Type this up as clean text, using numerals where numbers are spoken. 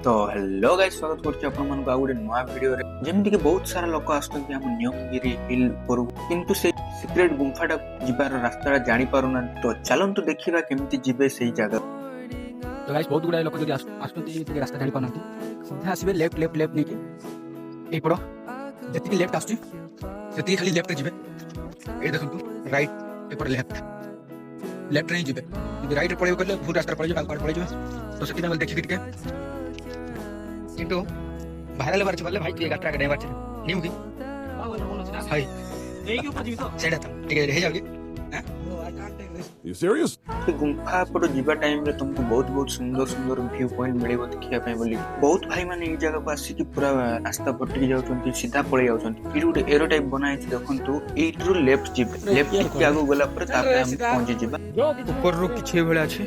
तो hello guys, स्वागत करछि अपन मन को आउडे नया वीडियो रे। जेमति कि बहुत सारा लोक आस्तନ୍ତି हम न्योमगिरी हिल पर, किंतु से सीक्रेट गुंफाटा जिबार रास्ता जानि पारुना। तो चलंतु देखिबा केमति जिबे सेही जगह। तो गाइस बहुत गुडा लोक जदि आस्तନ୍ତି ते रास्ता जानि पारनती, सीधा आसीबे लेफ्ट लेफ्ट लेफ्ट नेकी ए पड़ो जति लेफ्ट आछी सेति खाली लेफ्ट जिबे। ए देखंतु राइट ए पर लेफ्ट नहीं जिबे, यदि राइट पड़े करले भूल रास्ता पड़े जे पड़े जे। तो सेति हम देखि के किंतु भाइराल बार चले भाई के गाट्रा के ड्राइवर छे निउ की हाय एई के ऊपर जीवित सेडा था ठीक है रह जाओगे। You serious? गुंफा पर जिबा टाइम रे तुमको बहुत बहुत सुंदर सुंदर व्यू पॉइंट मिलेबो देखिया पे बोली। बहुत भाई माने ए जगह को आसी कि पूरा रास्ता पट्टी जाउछंती, सीधा पळे जाउछंती। इरु एरो टाइप बनाय छै देखंतु, एइट्रु लेफ्ट जिबे, लेफ्ट के आगो गला पर तापे हम पहुंच जिबा। ऊपर रो किछे भेला छै।